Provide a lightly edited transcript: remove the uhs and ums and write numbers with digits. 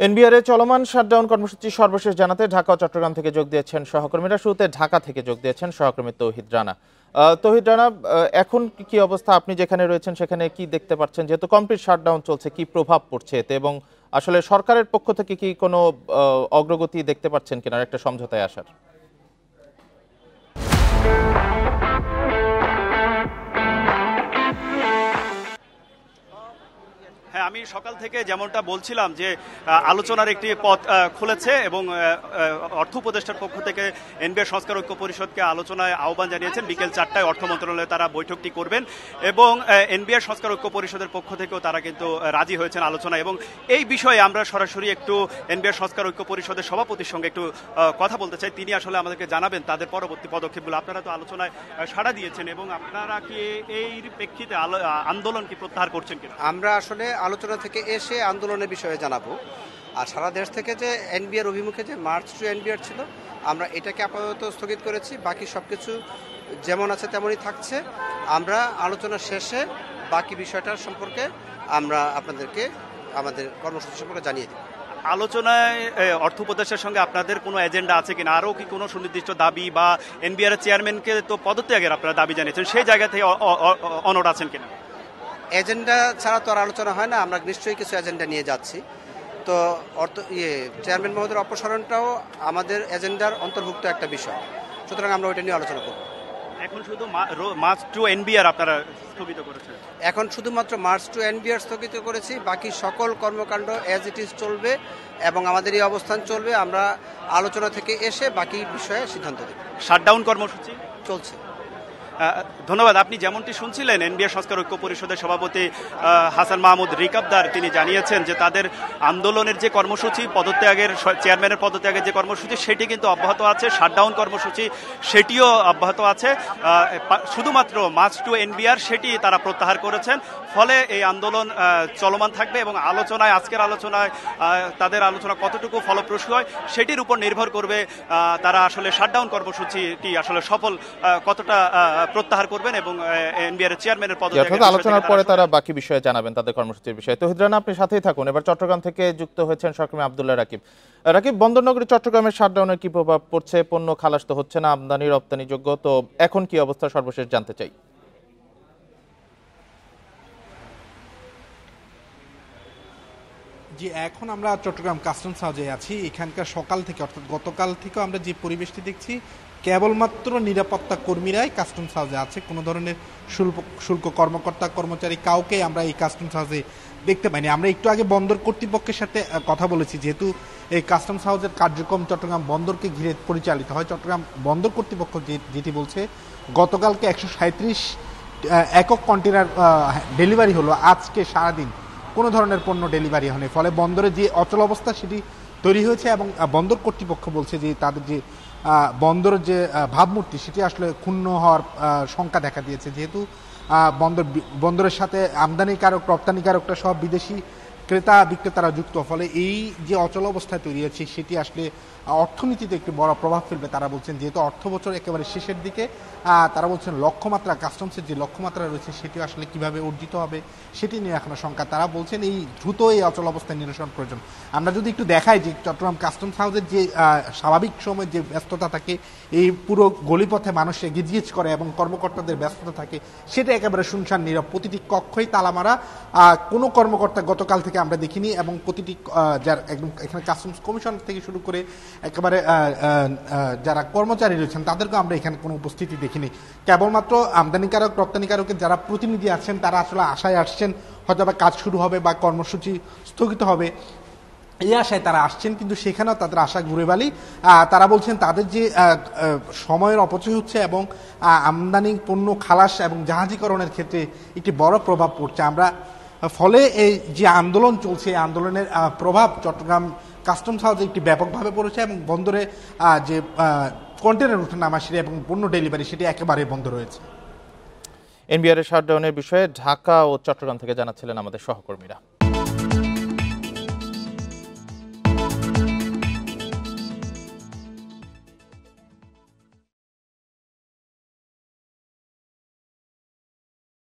NBR এ চলমান shutdown কর্মসূচি সর্বশেষ জানাতে ঢাকা ও চট্টগ্রাম থেকে যোগ দিয়েছেন সহকর্মীরা। শুরুতে ঢাকা থেকে যোগ দিয়েছেন সহকর্মী তৌহিদ রানা। তৌহিদ রানা, এখন কি অবস্থা? আপনি যেখানে রয়েছেন সেখানে কি দেখতে পাচ্ছেন? যেহেতু কমপ্লিট শাটডাউন চলছে, কি প্রভাব পড়ছে এতে, এবং আসলে সরকারের পক্ষ থেকে কি কোনো অগ্রগতি দেখতে পাচ্ছেন কিনা একটা সমঝোতায় আসার? হ্যাঁ, আমি সকাল থেকে যেমনটা বলছিলাম যে আলোচনার একটি পথ খুলেছে এবং অর্থ উপদেষ্টার পক্ষ থেকে এনবিআর সংস্কার ঐক্য পরিষদকে আলোচনায় আহ্বান জানিয়েছেন। বিকেল 4টায় অর্থ মন্ত্রণালয়ে তারা বৈঠকটি করবেন এবং এনবিআর সংস্কার ঐক্য পরিষদের পক্ষ থেকেও তারা কিন্তু রাজি হয়েছেন আলোচনায়। এবং এই বিষয়ে আমরা সরাসরি একটু এনবিআর সংস্কার ঐক্য পরিষদের সভাপতির সঙ্গে একটু কথা বলতে চাই। তিনি আসলে আমাদেরকে জানাবেন তাদের পরবর্তী পদক্ষেপগুলো। আপনারা তো আলোচনায় সাড়া দিয়েছেন এবং আপনারা কি এই প্রেক্ষিতে আন্দোলন কি প্রত্যাহার করছেন কিনা? আমরা আসলে আলোচনা থেকে এসে আন্দোলনের বিষয়ে জানাবো। আর সারা দেশ থেকে যে এনবিআর অভিমুখে যে মার্চ টু এনবিআর ছিল, আমরা এটাকে আপাতত স্থগিত করেছি। বাকি সবকিছু যেমন আছে তেমনই থাকছে। আমরা আলোচনা শেষে বাকি বিষয়টার সম্পর্কে আমরা আপনাদেরকে আমাদের কর্মসূচি সম্পর্কে জানিয়ে দিই। আলোচনায় অর্থ উপদেষ্টার সঙ্গে আপনাদের কোনো এজেন্ডা আছে কিনা? আরও কি কোনো সুনির্দিষ্ট দাবি বা এনবিআর চেয়ারম্যানকে তো পদত্যাগের আপনারা দাবি জানিয়েছেন, সেই জায়গা থেকে অনড় আছেন কিনা? এজেন্ডা ছাড়া তো আর আলোচনা হয় না। আমরা নিশ্চয়ই কিছু এজেন্ডা নিয়ে যাচ্ছি। তো চেয়ারম্যান মহোদয়ের অপসারণটাও আমাদের এজেন্ডার অন্তর্ভুক্ত একটা বিষয়, সুতরাং আমরা ওইটা নিয়ে আলোচনা করব। এখন শুধু মার্চ টু এনবিআর আপনারা স্থগিত করেছেন? এখন শুধুমাত্র মার্চ টু এনবিআর স্থগিত করেছি। বাকি সকল কর্মকাণ্ড অ্যাজ ইট ইজ চলবে এবং আমাদের এই অবস্থান চলবে। আমরা আলোচনা থেকে এসে বাকি বিষয়ে সিদ্ধান্ত দেব। শাটডাউন কর্মসূচি চলছে। ধন্যবাদ। আপনি যেমনটি শুনছিলেন, এনবিআর সংস্কার ঐক্য পরিষদের সভাপতি হাসান মাহমুদ রিকাবদার তিনি জানিয়েছেন যে তাদের আন্দোলনের যে কর্মসূচি, পদত্যাগের চেয়ারম্যানের পদত্যাগের যে কর্মসূচি, সেটি কিন্তু অব্যাহত আছে। শাটডাউন কর্মসূচি সেটিও অব্যাহত আছে। শুধুমাত্র মার্চ টু এনবিআর সেটি তারা প্রত্যাহার করেছেন। ফলে এই আন্দোলন চলমান থাকবে এবং আজকের আলোচনায় তাদের আলোচনা কতটুকু ফলপ্রসূ হয় সেটির উপর নির্ভর করবে তারা আসলে শাটডাউন কর্মসূচিটি আসলে সফল কতটা প্রত্যাহার করবেন এবং এনবিআর চেয়ারম্যানের পদত্যাগের আলোচনার পরে তারা বাকি বিষয়ে জানাবেন তাদের কর্মসূচির বিষয়ে। তৌহিদ রানা, আপনি সাথেই থাকুন। এবার চট্টগ্রাম থেকে যুক্ত হয়েছেন সহকর্মী আব্দুল্লাহ রাকিব। রাকিব, বন্দরনগরী চট্টগ্রামের শাটডাউনের কি প্রভাব পড়ছে? পণ্য খালাস তো হচ্ছে না, আমদানি রপ্তানি যোগ্য, তো এখন কি অবস্থা সর্বশেষ জানতে চাই। জি, এখন আমরা চট্টগ্রাম কাস্টমস হাউসে আছি। এখানকার সকাল থেকে অর্থাৎ গতকাল থেকে আমরা যে পরিবেশটি দেখছি, কেবলমাত্র নিরাপত্তা কর্মীরাই কাস্টমস হাউসে আছে। কোনো ধরনের শুল্ক কর্মকর্তা কর্মচারী কাউকে আমরা এই কাস্টমস হাউসে দেখতে পাইনি। আমরা একটু আগে বন্দর কর্তৃপক্ষের সাথে কথা বলেছি। যেহেতু এই কাস্টমস হাউসের কার্যক্রম চট্টগ্রাম বন্দরকে ঘিরে পরিচালিত হয়, চট্টগ্রাম বন্দর কর্তৃপক্ষ যেটি বলছে, গতকালকে 137 একক কন্টেনার ডেলিভারি হলো। আজকে সারাদিন কোনো ধরনের পণ্য ডেলিভারি হয়নি। ফলে বন্দরের যে অচল অবস্থা সেটি তৈরি হয়েছে এবং বন্দর কর্তৃপক্ষ বলছে যে তাদের যে বন্দরের যে ভাবমূর্তি সেটি আসলে ক্ষুণ্ণ হওয়ার শঙ্কা দেখা দিয়েছে। যেহেতু বন্দরের সাথে আমদানিকারক রপ্তানিকারকরা সব বিদেশি ক্রেতা বিক্রেতারা যুক্ত, ফলে এই যে অচল অবস্থায় তৈরি হয়েছে সেটি আসলে অর্থনীতিতে একটি বড় প্রভাব ফেলবে। তারা বলছেন যেহেতু অর্থ বছর একেবারে শেষের দিকে, তারা বলছেন লক্ষ্যমাত্রা, কাস্টমসের যে লক্ষ্যমাত্রা রয়েছে সেটি আসলে কিভাবে অর্জিত হবে সেটি নিয়ে এখনো শঙ্কা। তারা বলছেন এই দ্রুত এই অচল অবস্থায় নিরসন প্রয়োজন। আমরা যদি একটু দেখাই যে চট্টগ্রাম কাস্টমস হাউসের যে স্বাভাবিক সময়ের যে ব্যস্ততা থাকে, এই পুরো গলিপথে মানুষ গিজগিজ করে এবং কর্মকর্তাদের ব্যস্ততা থাকে, সেটা একেবারে শুনশান নীরব। প্রতিটি কক্ষই তালামারা, কোনো কর্মকর্তা গতকাল থেকে আমরা দেখিনি এবং প্রতিটি যার একদম এখানে কাস্টমস কমিশন থেকে শুরু করে একেবারে যারা কর্মচারী রয়েছেন তাদেরকে আমরা এখানে কোনো উপস্থিতি দেখিনি। কেবলমাত্র আমদানিকারক রপ্তানিকারকের যারা প্রতিনিধি আছেন তারা আসলে আশায় আসছেন হয়তো বা কাজ শুরু হবে বা কর্মসূচি স্থগিত হবে, এই আশায় তারা আসছেন, কিন্তু সেখানেও তাদের আশা ঘুরে বালি। তারা বলছেন তাদের যে সময়ের অপচয় হচ্ছে এবং আমদানি পণ্য খালাস এবং জাহাজীকরণের ক্ষেত্রে একটি বড় প্রভাব পড়ছে। ফলে এই যে আন্দোলন চলছে, এই আন্দোলনের প্রভাব চট্টগ্রাম কাস্টমস হাউসে একটি ব্যাপকভাবে পড়েছে এবং বন্দরে যে কন্টেনার ওঠানামা সেটি এবং পণ্য ডেলিভারি সেটি একেবারে বন্ধ রয়েছে। এনবিআর এর শাটডাউনের বিষয়ে ঢাকা ও চট্টগ্রাম থেকে জানাচ্ছিলেন আমাদের সহকর্মীরা।